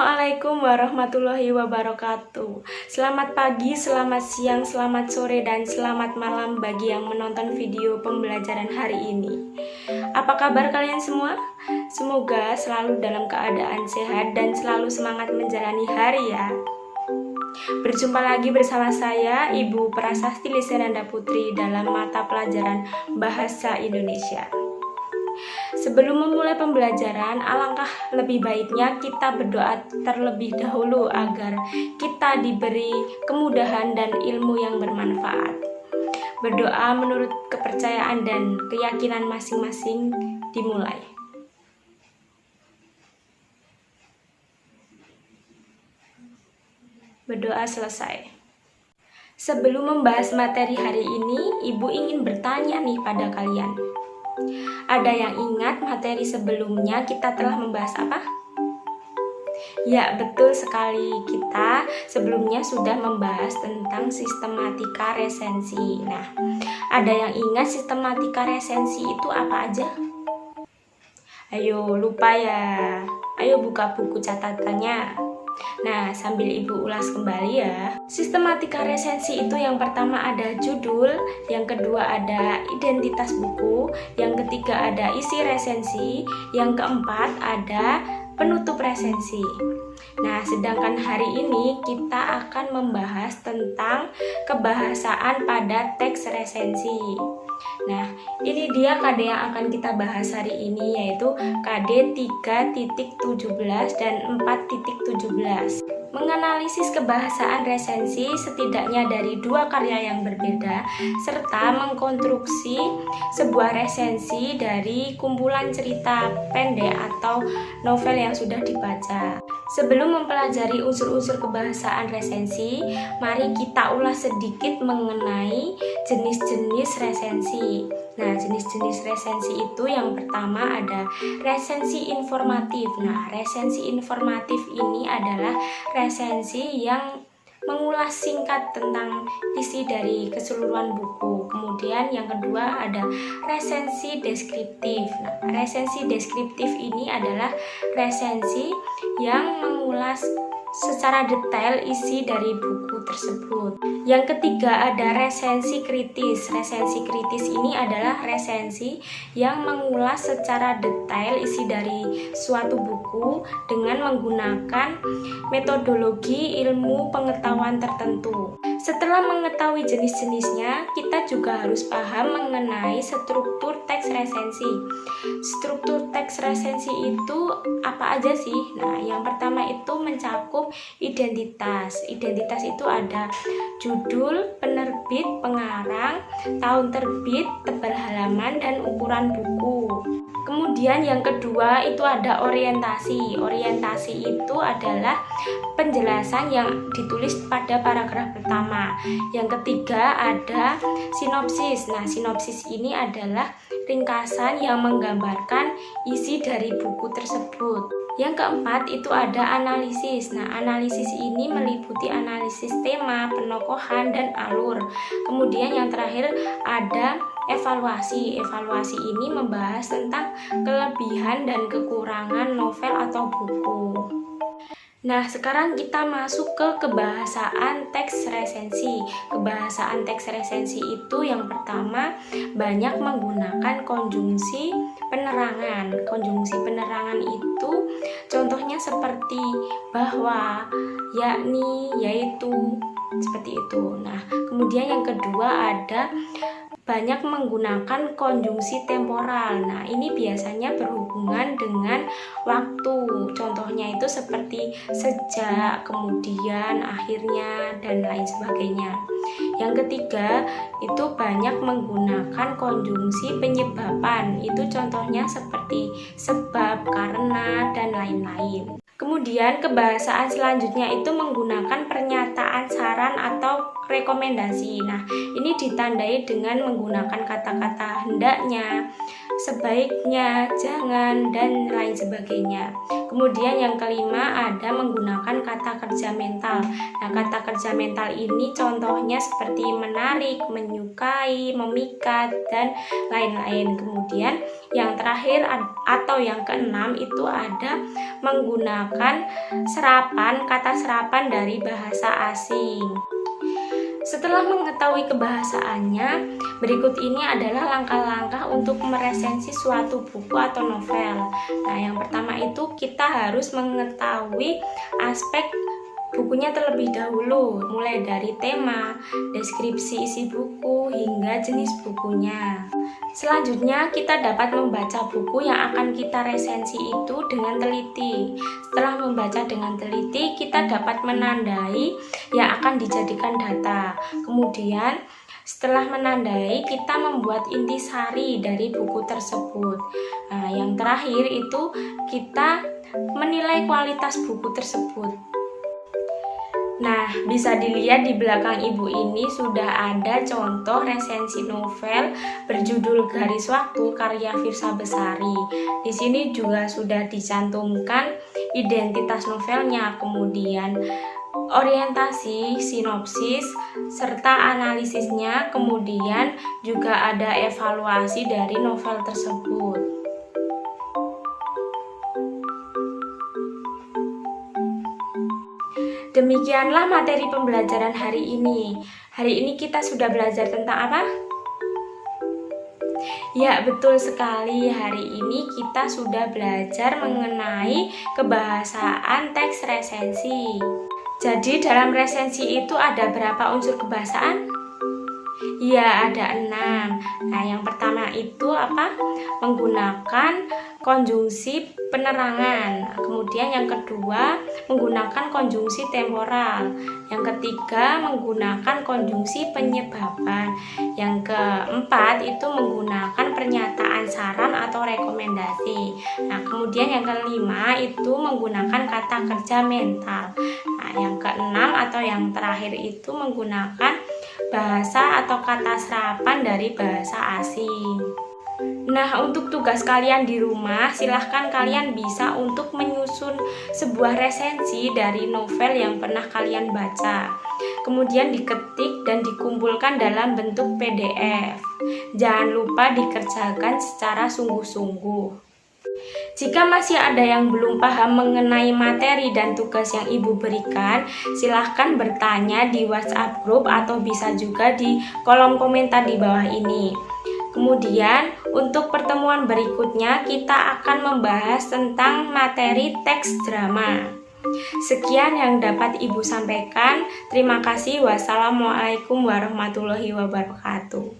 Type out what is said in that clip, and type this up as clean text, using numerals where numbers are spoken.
Assalamualaikum warahmatullahi wabarakatuh. Selamat pagi, selamat siang, selamat sore, dan selamat malam bagi yang menonton video pembelajaran hari ini. Apa kabar kalian semua? Semoga selalu dalam keadaan sehat dan selalu semangat menjalani hari ya. Berjumpa lagi bersama saya, Ibu Prasasti Lisenanda Putri dalam mata pelajaran Bahasa Indonesia. Sebelum memulai pembelajaran, alangkah lebih baiknya kita berdoa terlebih dahulu agar kita diberi kemudahan dan ilmu yang bermanfaat. Berdoa menurut kepercayaan dan keyakinan masing-masing dimulai. Berdoa selesai. Sebelum membahas materi hari ini, Ibu ingin bertanya nih pada kalian. Ada yang ingat materi sebelumnya kita telah membahas apa? Ya, betul sekali. Kita sebelumnya sudah membahas tentang sistematika resensi. Nah, ada yang ingat sistematika resensi itu apa aja? Ayo, lupa ya. Ayo buka buku catatannya. Nah, sambil Ibu ulas kembali ya. Sistematika resensi itu yang pertama ada judul, yang kedua ada identitas buku, yang ketiga ada isi resensi, yang keempat ada penutup resensi. Nah, sedangkan hari ini kita akan membahas tentang kebahasaan pada teks resensi. Nah, ini dia KD yang akan kita bahas hari ini, yaitu KD 3.17 dan 4.17. Menganalisis kebahasaan resensi setidaknya dari dua karya yang berbeda, serta mengkonstruksi sebuah resensi dari kumpulan cerita pendek atau novel yang sudah dibaca. Sebelum mempelajari unsur-unsur kebahasaan resensi, mari kita ulas sedikit mengenai jenis-jenis resensi. Nah, jenis-jenis resensi itu yang pertama ada resensi informatif. Nah, resensi informatif ini adalah resensi yang mengulas singkat tentang isi dari keseluruhan buku. Kemudian yang kedua ada resensi deskriptif. Nah, resensi deskriptif ini adalah resensi yang mengulas secara detail isi dari buku tersebut. Yang ketiga ada resensi kritis. Resensi kritis ini adalah resensi yang mengulas secara detail isi dari suatu buku dengan menggunakan metodologi ilmu pengetahuan tertentu. Setelah mengetahui jenis-jenisnya, kita juga harus paham mengenai struktur teks resensi. Struktur teks resensi itu apa aja sih? Nah, yang pertama itu mencakup identitas. Identitas itu ada judul, penerbit, pengarang, tahun terbit, tebal halaman, dan ukuran buku. Kemudian yang kedua itu ada orientasi. Orientasi itu adalah penjelasan yang ditulis pada paragraf pertama. Yang ketiga ada sinopsis. Nah, sinopsis ini adalah ringkasan yang menggambarkan isi dari buku tersebut. Yang keempat itu ada analisis. Nah, analisis ini meliputi analisis tema, penokohan, dan alur. Kemudian yang terakhir ada evaluasi. Evaluasi ini membahas tentang kelebihan dan kekurangan novel atau buku. Nah, sekarang kita masuk ke kebahasaan teks resensi. Kebahasaan teks resensi itu yang pertama banyak menggunakan konjungsi penerangan. Konjungsi penerangan itu contohnya seperti bahwa, yakni, yaitu, seperti itu. Nah, kemudian yang kedua ada banyak menggunakan konjungsi temporal. Nah, ini biasanya berhubungan dengan waktu. Contohnya itu seperti sejak, kemudian, akhirnya, dan lain sebagainya. Yang ketiga, itu banyak menggunakan konjungsi penyebaban. Itu contohnya seperti sebab, karena, dan lain-lain. Kemudian kebahasaan selanjutnya itu menggunakan pernyataan pernyataan saran atau rekomendasi. Nah, ini ditandai dengan menggunakan kata-kata hendaknya, sebaiknya, jangan, dan lain sebagainya. Kemudian yang kelima ada menggunakan kata kerja mental. Nah, kata kerja mental ini contohnya seperti menarik, menyukai, memikat, dan lain-lain. Kemudian yang terakhir atau yang keenam itu ada menggunakan kata serapan dari bahasa asing. Setelah mengetahui kebahasaannya, berikut ini adalah langkah-langkah untuk meresensi suatu buku atau novel. Nah, yang pertama itu kita harus mengetahui aspek bukunya terlebih dahulu, mulai dari tema, deskripsi isi buku, hingga jenis bukunya. Selanjutnya, kita dapat membaca buku yang akan kita resensi itu dengan teliti. Setelah membaca dengan teliti, kita dapat menandai yang akan dijadikan data. Kemudian, setelah menandai, kita membuat intisari dari buku tersebut. Nah, yang terakhir itu kita menilai kualitas buku tersebut. Nah, bisa dilihat di belakang ibu ini sudah ada contoh resensi novel berjudul Garis Waktu karya Firsa Besari. Di sini juga sudah dicantumkan identitas novelnya, kemudian orientasi, sinopsis, serta analisisnya, kemudian juga ada evaluasi dari novel tersebut. Demikianlah materi pembelajaran hari ini. Hari ini kita sudah belajar tentang apa? Ya, betul sekali. Hari ini kita sudah belajar mengenai kebahasaan teks resensi. Jadi dalam resensi itu ada berapa unsur kebahasaan? Ya, ada 6. Nah, yang pertama itu apa? Menggunakan konjungsi penerangan. Kemudian yang kedua, menggunakan konjungsi temporal. Yang ketiga, menggunakan konjungsi penyebaban. Yang keempat, itu menggunakan pernyataan saran atau rekomendasi. Nah, kemudian yang kelima, itu menggunakan kata kerja mental. Nah, yang keenam atau yang terakhir itu menggunakan bahasa atau kata serapan dari bahasa asing. Nah, untuk tugas kalian di rumah, silahkan kalian bisa untuk menyusun sebuah resensi dari novel yang pernah kalian baca. Kemudian diketik dan dikumpulkan dalam bentuk PDF. Jangan lupa dikerjakan secara sungguh-sungguh. Jika masih ada yang belum paham mengenai materi dan tugas yang ibu berikan, silahkan bertanya di WhatsApp group atau bisa juga di kolom komentar di bawah ini. Kemudian, untuk pertemuan berikutnya kita akan membahas tentang materi teks drama. Sekian yang dapat ibu sampaikan. Terima kasih. Wassalamualaikum warahmatullahi wabarakatuh.